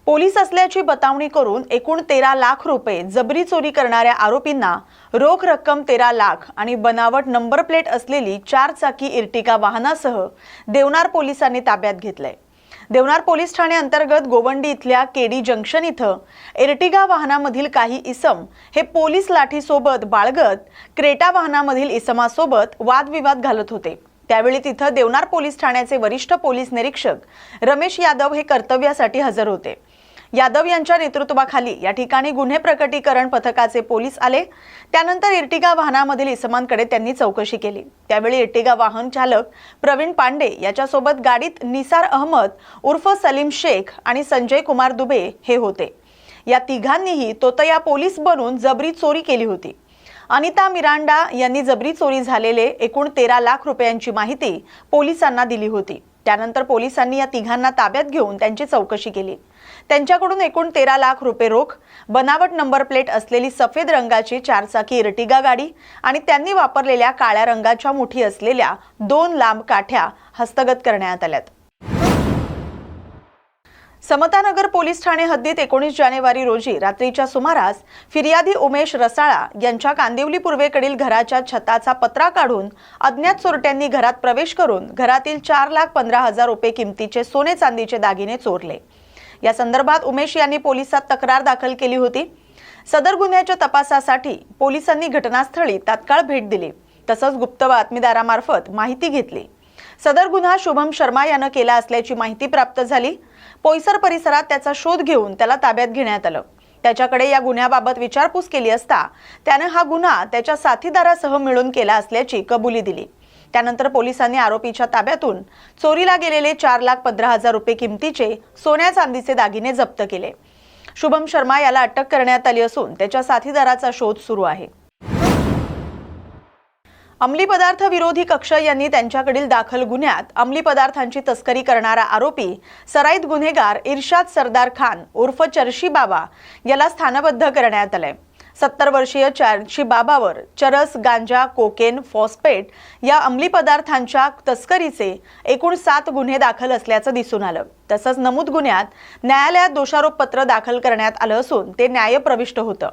Police असल्याची बतावणी करून एकूण 13 लाख रुपये जबरी चोरी करणाऱ्या आरोपींना रोख रक्कम 13 लाख आणि बनावट नंबर प्लेट असलेली 4 चाकी इर्टिगा वाहनासह देवनार पोलिसांनी ताब्यात घेतलंय। देवनार पोलीस ठाणे अंतर्गत गोवंडी इथल्या केडी जंक्शन इथं इर्टिगा वाहनामधील काही इसम हे पोलीस लाठीसोबत बाळगत क्रेटा वाहनामधील इसमासोबत वादविवाद घालत होते। त्यावेळी तिथं देवनार पोलीस ठाण्याचे वरिष्ठ पोलीस निरीक्षक रमेश यादव हे कर्तव्यासाठी हजर होते। यादव यांच्या नेतृत्वाखाली या ठिकाणी गुन्हे प्रकटीकरण पथकाचे पोलीस आले। त्यानंतर इर्टिगा वाहनामधील इसमांकडे त्यांनी चौकशी केली। त्यावेळी इर्टिगा वाहन चालक प्रवीण पांडे याच्यासोबत गाडीत निसार अहमद उर्फ सलीम शेख आणि संजय कुमार दुबे हे होते। या तिघांनीही तोतया पोलीस बनून जबरी चोरी केली होती। अनिता मिरांडा यांनी जबरी चोरी झालेले एकूण 13 लाख रुपयांची माहिती पोलिसांना दिली होती। त्यानंतर पोलिसांनी या तिघांना ताब्यात घेऊन त्यांची चौकशी केली। त्यांच्याकडून एकूण 13 लाख रुपये रोख, बनावट नंबर प्लेट असलेली सफेद रंगाची 4 चाकी इर्टिगा गाडी आणि त्यांनी वापरलेल्या काळ्या रंगाच्या मुठी असलेल्या 2 लांब काठ्या हस्तगत करण्यात आल्यात। समतानगर पोलीस ठाणे हद्दीत 19 जानेवारी रोजी रात्रीच्या सुमारास फिर्यादी उमेश रसाळा यांच्या कांदिवली पूर्वेकडील घराच्या छताचा पत्रा काढून अज्ञात चोरट्यांनी घरात प्रवेश करून घरातील 4,15,000 रुपये किमतीचे सोने चांदीचे दागिने चोरले। या संदर्भात उमेश यांनी पोलिसात तक्रार दाखल केली होती। सदर गुन्ह्याच्या तपासासाठी पोलिसांनी घटनास्थळी तात्काळ भेट दिली, तसंच गुप्त बातमीदारामार्फत माहिती घेतली। सदर गुन्हा शुभम शर्मा यानं केला असल्याची माहिती प्राप्त झाली। पोईसर परिसरात त्याचा शोध घेऊन त्याला ताब्यात घेण्यात आलं। त्याच्याकडे या गुन्ह्याबाबत विचारपूस केली असता त्याने हा गुन्हा त्याच्या साथीदारासह मिळून केला असल्याची कबुली दिली। त्यानंतर पोलिसांनी आरोपीच्या ताब्यातून चोरीला गेलेले 4,15,000 रुपये किमतीचे सोन्या चांदीचे दागिने जप्त केले। शुभम शर्मा याला अटक करण्यात आली असून त्याच्या साथीदाराचा शोध सुरू आहे। अंमली पदार्थ विरोधी कक्ष यांनी त्यांच्याकडील दाखल गुन्ह्यात अंमली पदार्थांची तस्करी करणारा आरोपी सराईत गुन्हेगार इर्शाद सरदार खान उर्फ चर्शी बाबा याला स्थानबद्ध करण्यात आले। 70 वर्षीय चर्शी बाबावर चरस, गांजा, कोकेन, फॉस्फेट या अंमली पदार्थांच्या तस्करीचे एकूण 7 गुन्हे दाखल असल्याचं दिसून आलं। तसंच नमूद गुन्ह्यात न्यायालयात दोषारोप पत्र दाखल करण्यात आलं असून ते न्यायप्रविष्ट होतं।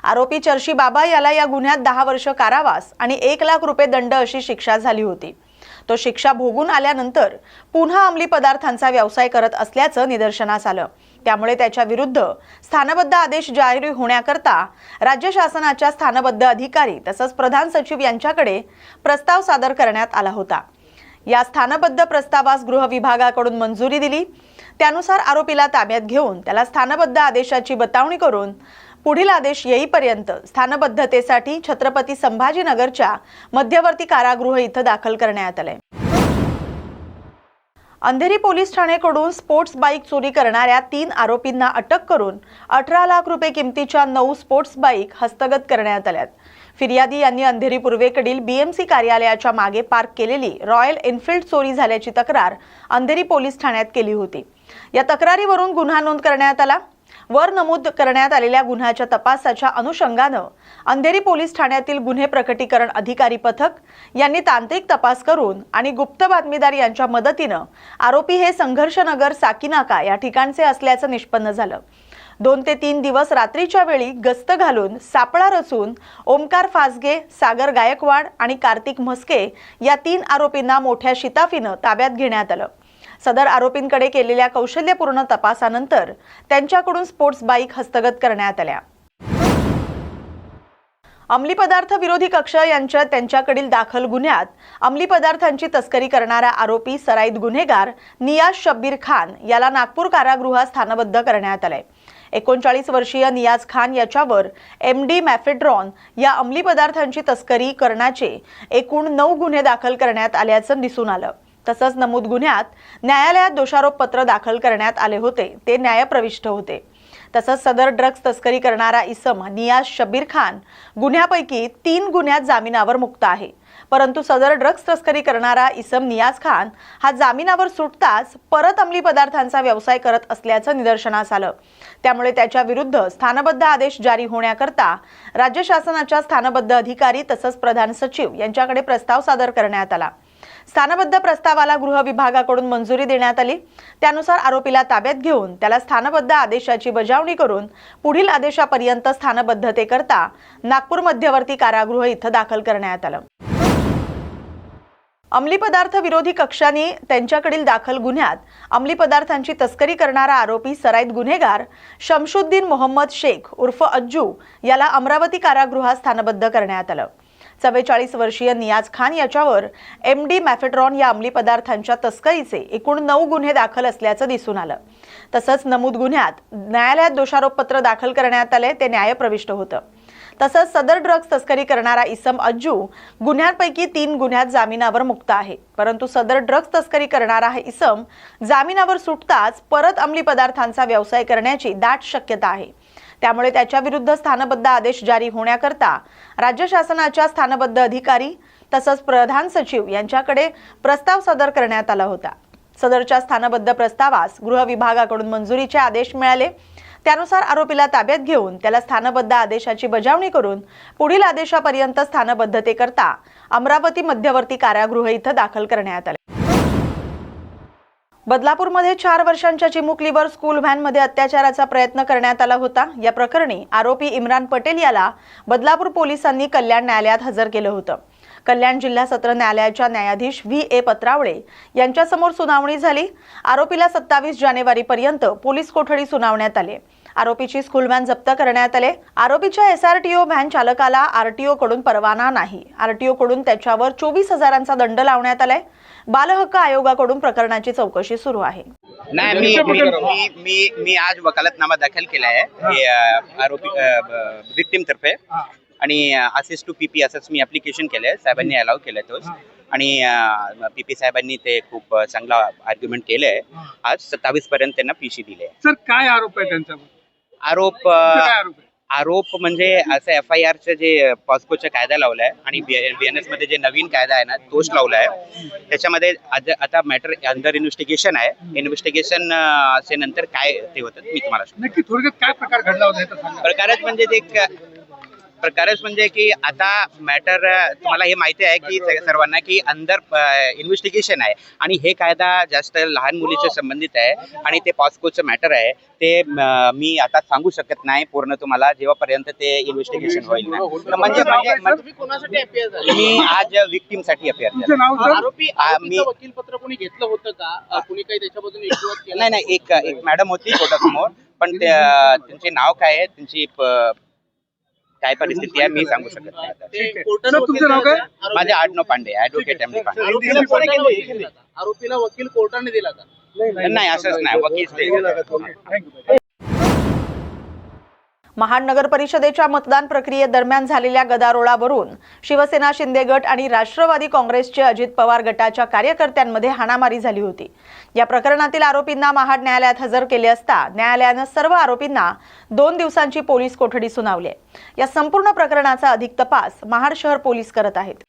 आरोपी चर्शी बाबा याला या गुन्ह्यात 10 वर्ष कारावास आणि 1 लाख रुपये दंड अशी शिक्षा झाली होती। तो शिक्षा भोगून आल्यानंतर पुन्हा अंमली पदार्थांचा व्यवसाय करत असल्याचं निदर्शनास आलं। त्यामुळे त्याच्या विरुद्ध स्थानबद्ध आदेश जारी होण्याकरता राज्य शासनाच्या स्थानबद्ध अधिकारी तसंच प्रधान सचिव यांच्याकडे प्रस्ताव सादर करण्यात आला होता। या स्थानबद्ध प्रस्तावास गृह विभागाकडून मंजुरी दिली। त्यानुसार आरोपीला ताब्यात घेऊन त्याला स्थानबद्ध आदेशाची बतावणी करून पुढील आदेश येईपर्यंत स्थानबद्धतेसाठी छत्रपती संभाजीनगरच्या मध्यवर्ती कारागृह इथं दाखल करण्यात आले। अंधेरी पोलीस ठाणेकडून स्पोर्ट्स बाईक चोरी करणाऱ्या 3 आरोपींना अटक करून 18 लाख रुपये किमतीच्या 9 स्पोर्ट्स बाईक हस्तगत करण्यात आल्यात। फिर्यादी यांनी अंधेरी पूर्वेकडील BMC कार्यालयाच्या मागे पार्क केलेली रॉयल एनफील्ड चोरी झाल्याची तक्रार अंधेरी पोलीस ठाण्यात केली होती। या तक्रारीवरून गुन्हा नोंद करण्यात आला। वर नमूद करण्यात आलेल्या गुन्ह्याच्या तपासाच्या अनुषंगानं अंधेरी पोलीस ठाण्यातील गुन्हे प्रकटीकरण अधिकारी पथक यांनी तांत्रिक तपास करून आणि गुप्त बातमीदार यांच्या मदतीनं आरोपी हे संघर्षनगर साकीनाका या ठिकाणचे असल्याचं निष्पन्न झालं। 2 ते 3 दिवस रात्रीच्या वेळी गस्त घालून सापळा रचून ओमकार फासगे, सागर गायकवाड आणि कार्तिक म्हस्के या 3 आरोपींना मोठ्या शिताफीनं ताब्यात घेण्यात आलं। सदर आरोपींकडे केलेल्या कौशल्यपूर्ण तपासानंतर त्यांच्याकडून स्पोर्ट्स बाईक हस्तगत करण्यात आल्या। अंमली पदार्थ विरोधी कक्ष त्यांच्याकडील दाखल गुन्ह्यात अंमली पदार्थांची तस्करी करणारा आरोपी सराईत गुन्हेगार नियाज शब्बीर खान याला नागपूर कारागृहात स्थानबद्ध करण्यात आले। 39 वर्षीय नियाज खान याच्यावर MD मॅफेड्रॉन या अंमली पदार्थांची तस्करी करण्याचे एकूण 9 गुन्हे दाखल करण्यात आल्याचं दिसून आलं। तसंच नमूद गुन्ह्यात न्यायालयात दोषारोप पत्र दाखल करण्यात आले होते, ते न्यायप्रविष्ट होते। तसंच सदर ड्रग्ज तस्करी करणारा इसम नियाज शब्बीर खान गुन्ह्यापैकी 3 गुन्ह्यात जामिनावर मुक्त आहे। परंतु सदर ड्रग्ज तस्करी करणारा इसम नियाज खान हा जामिनावर सुटताच परत अंमली पदार्थांचा व्यवसाय करत असल्याचं निदर्शनास आलं। त्यामुळे त्याच्या विरुद्ध स्थानबद्ध आदेश जारी होण्याकरता राज्य शासनाच्या स्थानबद्ध अधिकारी तसंच प्रधान सचिव यांच्याकडे प्रस्ताव सादर करण्यात आला। स्थानबद्ध प्रस्तावाला गृह विभागाकडून मंजुरी देण्यात आली। त्यानुसार आरोपीला ताब्यात घेऊन त्याला स्थानबद्ध आदेशाची बजावणी करून पुढील आदेशापर्यंत स्थानबद्धतेकरता नागपूर मध्यवर्ती कारागृह इथं दाखल करण्यात आलं। अंमली पदार्थ विरोधी कक्षाने त्यांच्याकडील दाखल गुन्ह्यात अंमली पदार्थांची तस्करी करणारा आरोपी सराईत गुन्हेगार शमशुद्दीन मोहम्मद शेख उर्फ अज्जू याला अमरावती कारागृहात स्थानबद्ध करण्यात आलं। 44 वर्षीय नियाज खान याच्यावर MD मॅफेट्रॉन या अंमली पदार्थांच्या तस्करीचे एकूण 9 गुन्हे दाखल असल्याचं दिसून आलं। तसंच नमूद गुन्ह्यात न्यायालयात दोषारोपपत्र दाखल करण्यात आले ते न्यायप्रविष्ट होतं। तसंच सदर ड्रग्ज तस्करी करणारा इसम अज्जू गुन्ह्यांपैकी 3 गुन्ह्यात जामिनावर मुक्त आहे, परंतु सदर ड्रग्ज तस्करी करणारा हा इसम जामिनावर सुटताच परत अंमली पदार्थांचा व्यवसाय करण्याची दाट शक्यता आहे। त्यामुळे त्याच्या विरुद्ध स्थानबद्ध आदेश जारी होण्याकरता राज्य शासनाच्या स्थानबद्ध अधिकारी तसंच प्रधान सचिव यांच्याकडे प्रस्ताव सादर करण्यात आला होता। सदरच्या स्थानबद्ध प्रस्तावास गृह विभागाकडून मंजुरीचे आदेश मिळाले। त्यानुसार आरोपीला ताब्यात घेऊन त्याला स्थानबद्ध आदेशाची बजावणी करून पुढील आदेशापर्यंत स्थानबद्धतेकरता अमरावती मध्यवर्ती कारागृह इथं दाखल करण्यात आले। बदलापूरमध्ये 4 वर्षांच्या चिमुकलीवर स्कूल व्हॅनमध्ये अत्याचाराचा प्रयत्न करण्यात आला होता। या प्रकरणी आरोपी इम्रान पटेल याला बदलापूर पोलिसांनी कल्याण न्यायालयात हजर केलं होतं। कल्याण जिल्हा सत्र न्यायालयाच्या न्यायाधीश VA पत्रावळे यांच्यासमोर सुनावणी झाली। आरोपीला 27 जानेवारीपर्यंत पोलीस कोठडी सुनावण्यात आली। आरोपीची स्कूल व्हॅन जप्त करण्यात आले। आरोपीच्या SRTO व्हॅन चालकाला RTO कडून परवाना नाही। RTO कडून त्याच्यावर 24,000चा दंड लावण्यात आलाय। बाल हक्क आयोगाकडून प्रकरणाची चौकशी सुरू आहे। नाही, मी आज वकालतनामा दाखल केला आहे आरोपी विक्टिम तर्फे आणि असिस्ट टू PP असंच मी ऍप्लिकेशन केलंय। साहेबांनी अलाव केलंय तोच आणि PP साहेबांनी ते खूप चांगला आर्ग्युमेंट केलंय। आज 27 पर्यंत त्यांना PC दिले। सर काय आरोप आहे त्यांच्यावर? आरोप म्हणजे असं FIR चे जे पॉस्कोचा कायदा लावलाय आणि BNS मध्ये जे नवीन कायदा आहे ना तोच लावलाय। त्याच्यामध्ये आता मॅटर अंडर इन्व्हेस्टिगेशन आहे। इन्व्हेस्टिगेशन असे नंतर काय ते होतं मी तुम्हाला नक्की थोडक्यात काय प्रकार घडला होता? प्रकारच म्हणजे की आता मॅटर तुम्हाला हे माहिती आहे की सर्वांना की अंडर इन्व्हेस्टिगेशन आहे आणि हे कायदा जास्त लहान मुलीच्या संबंधित आहे आणि ते पॉस्कोचं मॅटर आहे। ते मी आता सांगू शकत नाही पूर्ण तुम्हाला जेव्हापर्यंत ते इन्व्हेस्टिगेशन होईल ना। मी आज विक्टिम साठी अपियर केलं। आरोपी वकीलपत्र कोणी घेतलं होतं का? कोणी काही त्याच्याबद्दल विश्वास केला? नाही, एक मॅडम होती कोर्टासमोर, पण त्यांचे नाव काय आहे, त्यांची काय परिस्थिती आहे मी सांगू शकत नाही आता। तुमचं नाव काय? माझे आडनाव पांडे, ॲडव्होकेट MD पांडे। आरोपीला वकील कोर्टाने दिला का? नाही, असंच नाही, वकील महाड नगर परिषदेच्या मतदान प्रक्रियेदरम्यान झालेल्या गदारोळावरून शिवसेना शिंदे गट आणि राष्ट्रवादी काँग्रेसचे अजित पवार गटाच्या कार्यकर्त्यांमध्ये हाणामारी झाली होती। या प्रकरणातील आरोपींना महाड न्यायालयात हजर केले असता न्यायालयाने सर्व आरोपींना 2 दिवसांची पोलीस कोठडी सुनावली आहे। या संपूर्ण प्रकरणाचा अधिक तपास महाड शहर पोलीस करत आहेत।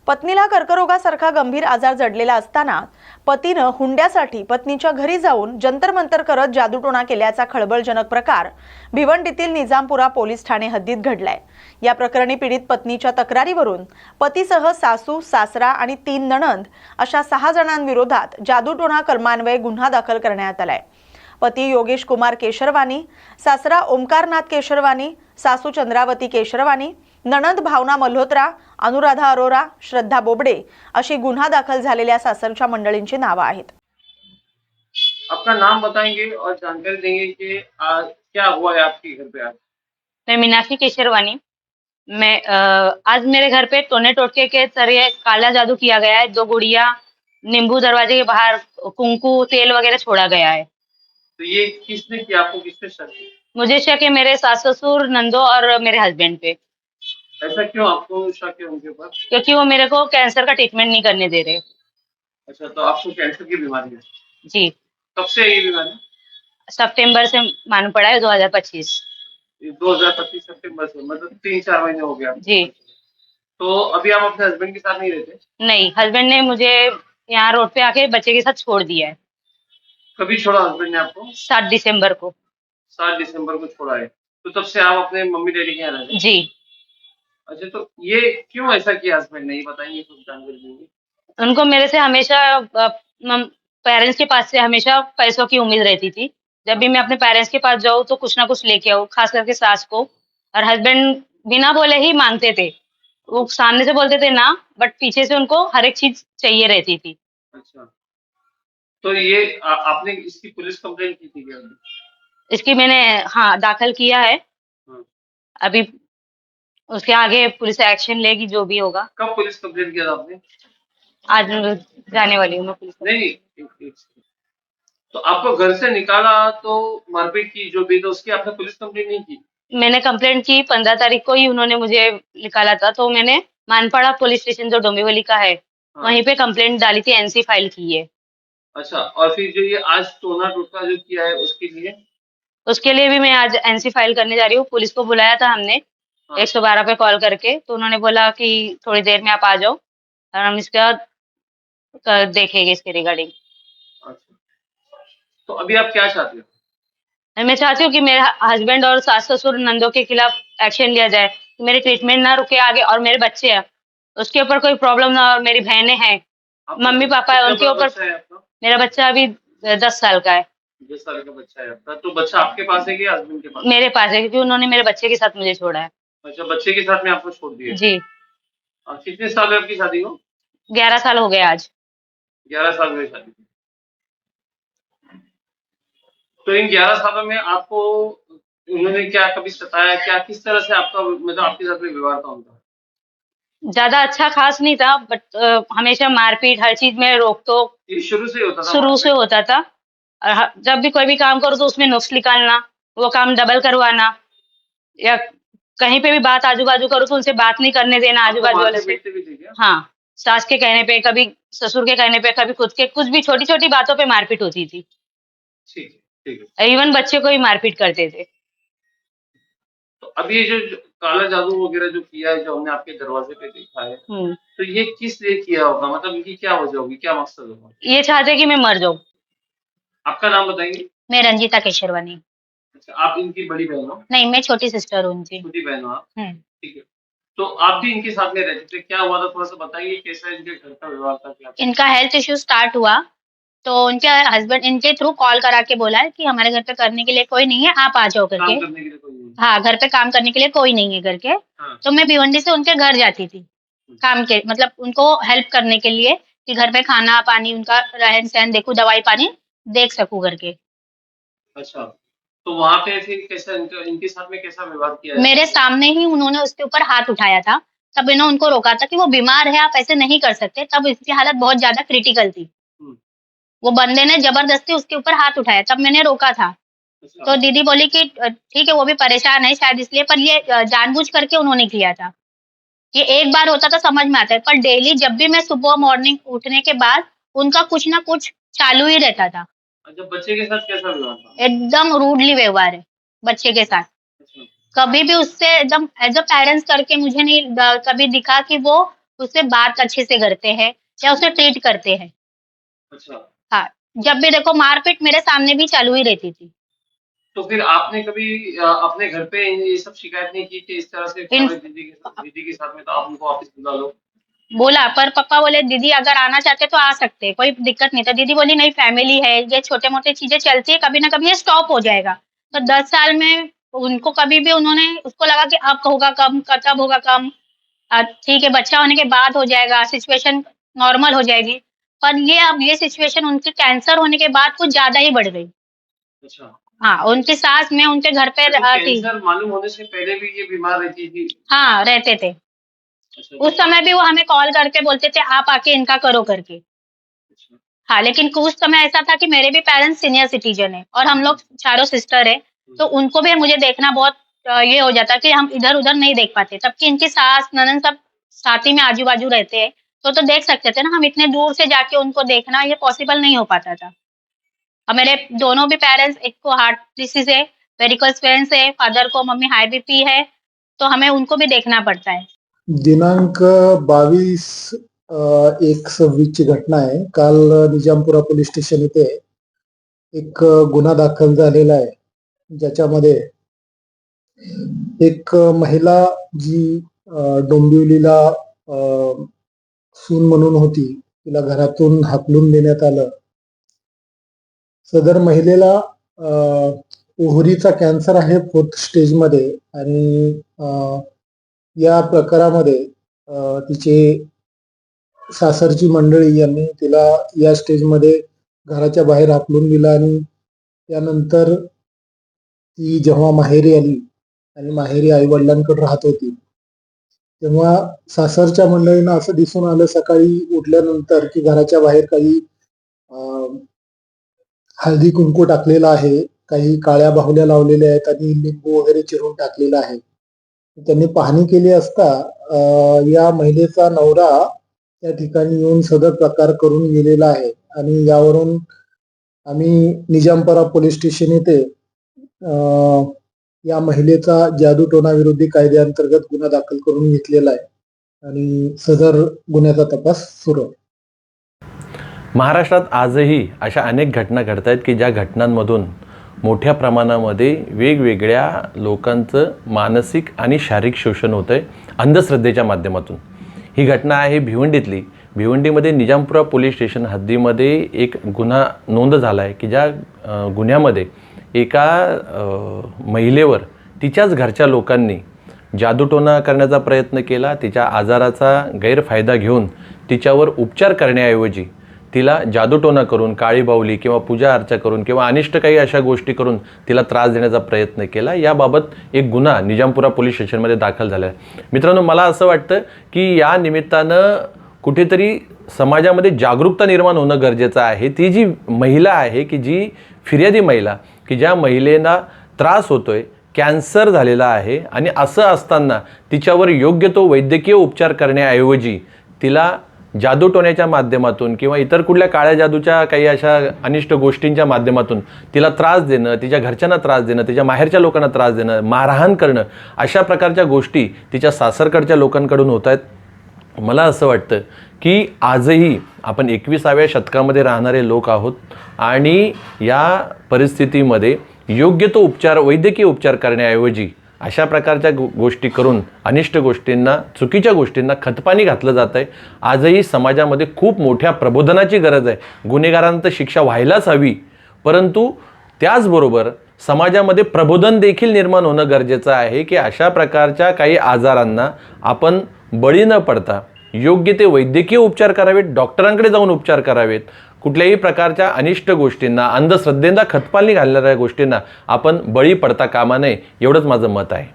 पत्नीला कर्करोगासारखा गंभीर आजार जडलेला असताना पतीनं हुंड्यासाठी पत्नीच्या घरी जाऊन जंतर-मंतर करत जादूटोणा केल्याचा खळबळजनक प्रकार भिवंडीतील निजामपुरा पोलीस ठाणे हद्दीत घडलाय। या प्रकरणी पीडित पत्नीच्या तक्रारीवरून पतीसह सासू, सासरा आणि 3 नणंद अशा 6 जणांविरोधात जादूटोणा कलमान्वये गुन्हा दाखल करण्यात आलाय। पती योगेश कुमार केशरवानी, सासरा ओमकारनाथ केशरवानी, सासू चंद्रावती केशरवानी, नणंद भावना मल्होत्रा, अनुराधा अरोरा, श्रद्धा बोबडे अशी गुन्हा दाखल झालेल्या सासरच्या मंडळींची नावं आहेत। अपना नाम बताएंगे और जानकारी देंगे कि क्या हुआ है आपके घर पे आज? मैं मीनाक्षी केशरवानी। मैं आज मेरे घर पे टोने टोटके के जरिए काला जादू किया गया है। 2 गुड़िया नींबू दरवाजे के बाहर कुंकू तेल वगैरह छोड़ा गया है। तो ये किसने किया, आपको किसने शक है? मुझे शक है मेरे सास ससुर, नंदो और मेरे हस्बैंड पे, ऐसा क्यों आपको शक है उनके ऊपर? क्योंकि वो मेरे को कैंसर का ट्रीटमेंट नहीं करने दे रहे। अच्छा, तो आपको कैंसर की बीमारी है? जी, कब से है ये बीमारी? सितंबर से मालूम पड़ा है 2025। 2025 सितंबर से, मतलब 3-4 महीने हो गया। जी, तो अभी आप अपने हस्बैंड के साथ नहीं रहते? नहीं, हस्बैंड ने मुझे यहाँ रोड पे आके बच्चे के साथ छोड़ दिया है। कभी छोड़ा हस्बैंड ने आपको? 7 दिसंबर को। 7 दिसंबर को छोड़ा है। तो तब से आप अपने मम्मी डैडी के यहाँ रहते हैं? जी, अच्छा, तो ये क्यों ऐसा किया हस्बैंड ने, ये बताएंगे, कुछ जानकारी देंगे? उनको मेरे से हमेशा पेरेंट्स के पास से हमेशा पैसों की उम्मीद रहती थी। जब भी मैं अपने पेरेंट्स के पास जाऊँ तो कुछ ना कुछ लेके आऊँ, खास करके सास को। और हस्बैंड बिना बोले ही मांगते थे। वो सामने से बोलते थे ना, बट पीछे से उनको हर एक चीज चाहिए रहती थी। अच्छा, तो ये आपने इसकी पुलिस कंप्लेंट की थी क्या अभी? इसकी मैंने हाँ दाखिल किया है। हाँ। अभी उसके आगे पुलिस एक्शन लेगी जो भी होगा। कब पुलिस कंप्लेंट किया था आपने? आज जाने वाली हूँ मैं पुलिस को। नहीं, एक second। तो आपको घर से निकाला तो मारपीट की जो भी, तो उसकी आपने पुलिस कंप्लेंट नहीं की? मैंने कंप्लेंट की 15 तारीख को ही उन्होंने मुझे निकाला था, तो मैंने मानपाड़ा पुलिस स्टेशन जो डोंबिवली का है, हाँ। वहीं पे कंप्लेंट डाली थी, एनसी फाइल की है। अच्छा, और फिर जो ये आज टोना टोटका जो किया है उसके लिए? उसके लिए भी मैं आज एनसी फाइल करने जा रही हूँ। पुलिस को बुलाया था हमने हाँ। 112 पे कॉल करके, तो उन्होंने बोला कि थोड़ी देर में आप आ जाओ और हम इसका देखेंगे इसके रिगार्डिंग। अच्छा, तो अभी आप क्या चाहते हो? मैं चाहती हूँ कि मेरे हस्बैंड और सास ससुर नंदों के खिलाफ एक्शन लिया जाए, कि मेरे ट्रीटमेंट ना रुके आगे, और मेरे बच्चे हैं उसके ऊपर कोई प्रॉब्लम ना, और मेरी बहनें हैं, आपका मम्मी पापा है, कितना उनके बड़ा ऊपर। बच्चा है आपका? मेरा बच्चा अभी 10 साल का है। 10 साल का बच्चा है आपका, तो बच्चा आपके पास है कि हस्बैंड के पास? मेरे पास है, क्योंकि उन्होंने मेरे बच्चे के साथ मुझे छोड़ा है। अच्छा, बच्चे के साथ में आपको छोड़ दिया? जी। कितने साल है आपकी शादी को? 11 साल हो गए आज। 11 साल में शादी की। तो इन 11 सालों में आपको उन्होंने क्या कभी सताया, क्या किस तरह से आपका मतलब आपके साथ में व्यवहार था उनका? ज्यादा अच्छा खास नहीं था, बट हमेशा मारपीट, हर चीज में रोक टोक ये शुरू से ही होता था? शुरू से होता था। और जब भी कोई भी काम करो तो उसमें नुक्स निकालना, वो काम डबल करवाना, या कहीं पे भी बात आजू बाजू करो तो उनसे बात नहीं करने देना आजू बाजू वाले मारते से। पीटते भी थे क्या? हाँ, सास के कहने पे, कभी ससुर के कहने पे, कभी खुद के, कुछ भी छोटी छोटी बातों पे मारपीट होती थी। ठीक है, ठीक है। इवन बच्चे को ही मारपीट करते थे। तो अभी ये जो काला जादू वगैरह जो किया है, जो हमने आपके दरवाजे पे देखा है, हम्म। तो ये किस लिए किया होगा, मतलब इनकी क्या वजह होगी, क्या मकसद होगा? ये चाहते कि मैं मर जाऊं। आपका नाम बताएंगे? मैं रंजीता केशरवानी। अच्छा, आप इनकी बड़ी बहन हो? नहीं, मैं छोटी सिस्टर हूँ उनकी। छोटी बहन हो आप? हम्म। ठीक है। तो आप भी इनके साथ में रहते थे, क्या हुआ था थोड़ा सा बताइए, कैसा इनके घर का व्यवहार था, क्या था? इनका हेल्थ इश्यू स्टार्ट हुआ तो उनके हस्बैंड इनके थ्रू कॉल करा के बोला है कि हमारे घर पे करने के लिए कोई नहीं है, आप आ जाओ काम करके। करने के लिए कोई नहीं? हाँ, घर पे काम करने के लिए कोई नहीं है करके। हाँ। तो मैं भिवंडी से उनके घर जाती थी काम के, मतलब उनको हेल्प करने के लिए, कि घर पे खाना पानी, उनका रहन सहन देखूं, दवाई पानी देख सकूं करके। अच्छा, तो वहाँ पे फिर कैसा इनके साथ में कैसा व्यवहार किया है? मेरे सामने ही उन्होंने उसके ऊपर हाथ उठाया था। तब मैंने उनको रोका था कि वो बीमार है, आप ऐसे नहीं कर सकते। तब इसकी हालत बहुत ज्यादा क्रिटिकल थी। हम्म। वो बंदे ने जबरदस्ती उसके ऊपर हाथ उठाया, तब मैंने रोका था। अच्छा। तो दीदी बोली कि ठीक है, वो भी परेशान है शायद इसलिए, पर ये जानबूझ करके उन्होंने किया था। ये एक बार होता तो समझ में आता है, पर डेली जब भी मैं सुबह मॉर्निंग उठने के बाद उनका कुछ ना कुछ चालू ही रहता था। अच्छा, बच्चे के साथ कैसा व्यवहार था? एकदम रूडली व्यवहार है बच्चे के साथ। अच्छा। कभी भी उससे एकदम एज अ पेरेंट्स करके मुझे नहीं कभी दिखा कि वो उससे बात अच्छे से करते हैं या उसे ट्रीट करते हैं। अच्छा, हाँ, जब भी देखो मारपीट मेरे सामने भी चालू ही रहती थी। तो फिर आपने कभी अपने घर पे ये सब शिकायत नहीं की कि इस तरह से दीदी के साथ में, तो आप उनको वापस बुला लो? बोला, पर पापा बोले दीदी अगर आना चाहते तो आ सकते हैं, कोई दिक्कत नहीं। तो दीदी बोली नहीं, फैमिली है, ये छोटे मोटे चीजें चलती है, कभी ना कभी ये स्टॉप हो जाएगा। तो 10 साल में उनको कभी भी उन्होंने, उसको लगा कि अब होगा कम, कब होगा कम, ठीक है बच्चा होने के बाद हो जाएगा, सिचुएशन नॉर्मल हो जाएगी। पर ये अब ये सिचुएशन उनके कैंसर होने के बाद कुछ ज्यादा ही बढ़ गई। अच्छा, हाँ, उनकी सास मैं उनके घर पे तो थी। कैंसर मालूम होने से पहले भी ये बीमार रहती थी? हाँ, रहते थे। अच्छा, उस समय भी वो हमें कॉल करके बोलते थे आप आके इनका करो करके। अच्छा। हाँ, लेकिन कुछ समय ऐसा था कि मेरे भी पेरेंट्स सीनियर सिटीजन है और हम लोग चारों सिस्टर है, तो उनको भी मुझे देखना बहुत ये हो जाता कि हम इधर उधर नहीं देख पाते। तब कि इनकी सास ननद सब साथ ही में आजू बाजू रहते हैं, तो देख सकते थे ना। हम इतने दूर से जाके उनको देखना ये पॉसिबल नहीं हो पाता था। और मेरे दोनों भी पेरेंट्स, एक को हार्ट डिसीज है, वेरिकोस वेन्स है, फादर को, मम्मी हाई बीपी है, तो हमें उनको भी देखना पड़ता है। दिनांक 22/1/26ची घटना आहे. काल निजामपुरा पोलीस स्टेशन इथे एक गुन्हा दाखल झालेला आहे, ज्याच्यामध्ये एक महिला जी डोंबिवलीला सून म्हणून होती, तिला घरातून हाकलून देण्यात आलं. सदर महिलेला ओव्हरीचा कॅन्सर आहे 4th स्टेजमध्ये आणि या प्रकारामध्ये तिचे सासरची मंडळी यांनी तिला या स्टेजमध्ये घराच्या बाहेर हाकलून दिलं आणि त्यानंतर ती जेव्हा माहेरी आली आणि माहेरी आई वडिलांकडे राहत होती, तेव्हा सासरच्या मंडळींना असं दिसून आलं सकाळी उठल्यानंतर की घराच्या बाहेर काही हळदी कुंकू टाकलेला आहे, काही काळ्या बाहुल्या लावलेल्या आहेत आणि लिंबू वगैरे चिरून टाकलेला आहे. त्यांनी पाहणी केली असता या महिलेचा नवरा त्या ठिकाणी येऊन सदर प्रकार करून गेलेला आहे आणि यावरून आम्ही निजामपुरा पोलीस स्टेशन येथे या महिलेचा जादूटोणा विरोधी कायद्याअंतर्गत गुन्हा दाखल करून घेतलेला आहे आणि सदर गुन्ह्याचा तपास सुरू आहे. महाराष्ट्रात आजही अशा अनेक घटना घडत आहेत की ज्या घटनांमधून मोठ्या प्रमाणामध्ये वेगवेगळ्या लोकांचं मानसिक आणि शारीरिक शोषण होतं आहे अंधश्रद्धेच्या माध्यमातून. ही घटना आहे भिवंडीतली. भिवंडीमध्ये निजामपुरा पोलीस स्टेशन हद्दीमध्ये एक गुन्हा नोंद झाला आहे की ज्या गुन्ह्यामध्ये एका महिलेवर तिच्याच घरच्या लोकांनी जादूटोणा करण्याचा प्रयत्न केला. तिच्या आजाराचा गैरफायदा घेऊन तिच्यावर उपचार करण्याऐवजी तिला जादूटोणा करून, काळी बाहुली किंवा पूजा अर्चा करून किंवा अनिष्ट काही अशा गोष्टी करून तिला त्रास देण्याचा प्रयत्न केला. याबाबत एक गुन्हा निजामपुरा पोलीस स्टेशनमध्ये दाखल झाला आहे. मित्रांनो, मला असं वाटतं की या निमित्तानं कुठेतरी समाजामध्ये जागरूकता निर्माण होणं गरजेचं आहे. ती जी महिला आहे की जी फिर्यादी महिला की ज्या महिलेला त्रास होतोय, कॅन्सर झालेला आहे आणि असं असताना तिच्यावर योग्य तो वैद्यकीय उपचार करण्याऐवजी तिला जादूटोण्याच्या माध्यमातून किंवा इतर कुठल्या काळ्या जादूच्या काही अशा अनिष्ट गोष्टींच्या माध्यमातून तिला त्रास देणं, तिच्या घरच्यांना त्रास देणं, तिच्या माहेरच्या लोकांना त्रास देणं, मारहाण करणं, अशा प्रकारच्या गोष्टी तिच्या सासरकडच्या लोकांकडून होत आहेत. मला असं वाटतं की आजही आपण 21व्या शतकामध्ये राहणारे लोक आहोत आणि या परिस्थितीमध्ये योग्य तो उपचार, वैद्यकीय उपचार करण्याऐवजी अशा प्रकारच्या गोष्टी करून अनिष्ट गोष्टींना, चुकीच्या गोष्टींना खतपाणी घातलं जात आहे. आजही समाजामध्ये खूप मोठ्या प्रबोधनाची गरज आहे. गुन्हेगारांना शिक्षा व्हायलाच हवी, परंतु त्याचबरोबर समाजामध्ये प्रबोधन देखील निर्माण होणं गरजेचं आहे की अशा प्रकारच्या काही आजारांना आपण बळी न पडता योग्य ते वैद्यकीय उपचार करावेत, डॉक्टरांकडे जाऊन उपचार करावेत. कुठल्याही प्रकारच्या अनिष्ट गोष्टींना, अंधश्रद्धेंना खतपाणी घालणाऱ्या गोष्टींना आपण बळी पडता कामा नये, एवढंच माझं मत आहे.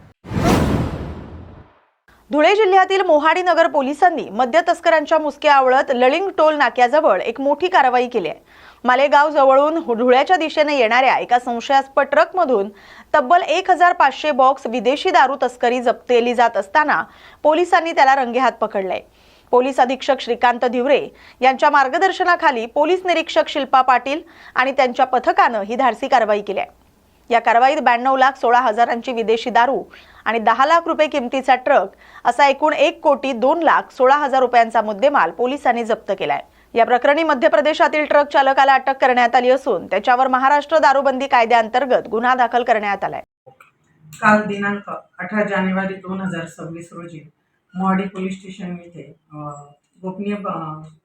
धुळे जिल्ह्यातील मोहाडी नगर पोलिसांनी मद्य तस्करांच्या मुसक्या आवळत लळिंग टोल नाक्याजवळ एक मोठी कारवाई केली आहे. मालेगाव जवळून धुळ्याच्या दिशेने येणाऱ्या एका संशयास्पद ट्रकमधून तब्बल 1500 बॉक्स विदेशी दारू तस्करी जप्त केली जात असताना पोलिसांनी त्याला रंगेहात पकडलंय. पोलीस अधीक्षक श्रीकांत धिवरे यांच्या मार्गदर्शनाखाली पोलीस निरीक्षक शिल्पा पाटील आणि त्यांच्या पथकानं ही धाडसी कारवाई केली आहे. या कारवाईत 92,16,000ची विदेशी दारू आणि 10 लाख रुपये किमतीचा ट्रक असा एकूण 1,02,16,000 रुपयांचा मुद्देमाल पोलिसांनी जप्त केलाय. या प्रकरणी मध्य प्रदेशातील ट्रक चालकाला अटक करण्यात आली असून त्याच्यावर महाराष्ट्र दारूबंदी कायद्याअंतर्गत गुन्हा दाखल करण्यात आलाय. काल दिनांक 18 जानेवारी 2026 रोजी मोहाडी पोलीस स्टेशन येथे गोपनीय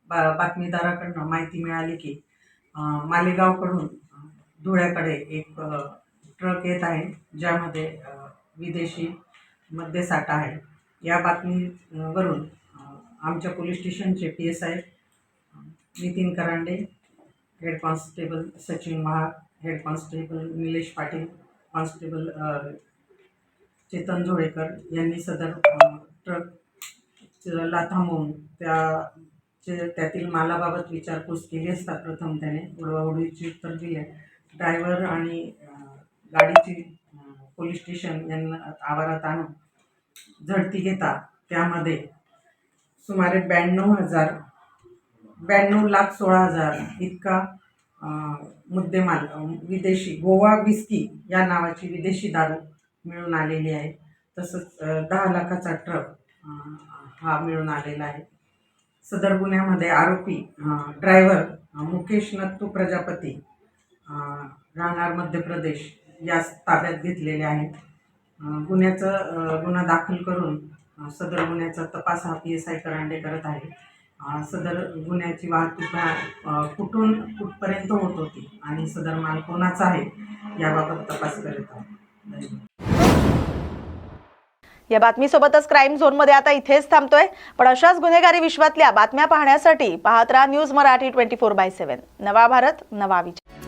बातमीदाराकडून माहिती मिळाली की मालेगावकडून धुळ्याकडे एक ट्रक येत आहे ज्यामध्ये विदेशी मद्यसाठा आहे. या बातमीवरून आमच्या पोलीस स्टेशनचे PSI Nitin Karande, head constable Sachin Mahar, head constable Nilesh Patil, constable Chetan Jolekar यांनी सदर ट्रकला थांबवून त्यातील मालाबाबत विचारपूस केली असता प्रथम त्याने उडवाउडवीची उत्तर दिले. ड्रायव्हर आणि गाडीची पोलीस स्टेशन यांना आवारात आणून झडती घेता त्यामध्ये सुमारे 92,16,000 इतका मुद्देमाल विदेशी गोवा विस्की या नावाची विदेशी दारू मिळून आलेली आहे. तसंच 10 लाखाचा ट्रक हा मिळून आलेला आहे. सदर गुन्ह्यामध्ये आरोपी ड्रायव्हर मुकेश नत्तू प्रजापती राहणार मध्य प्रदेश यास ताब्यात घेतलेले आहेत. गुन्हा दाखल करून सदर गुन्ह्याचा तपास हा PSI करांडे करत आहे. सदर गुन्ह्याची वाहतूक कुठून कुठपर्यंत होत होती आणि सदर माल कोणाचा आहे याबाबत तपास करत आहे. धन्यवाद. या बातमीसोबतच क्राईम झोनमध्ये आता इथेच थांबतोय, पण अशाच गुन्हेगारी विश्वातल्या बातम्या पाहण्यासाठी पाहत राहा न्यूज मराठी 24/7. नवा भारत नवा विचार.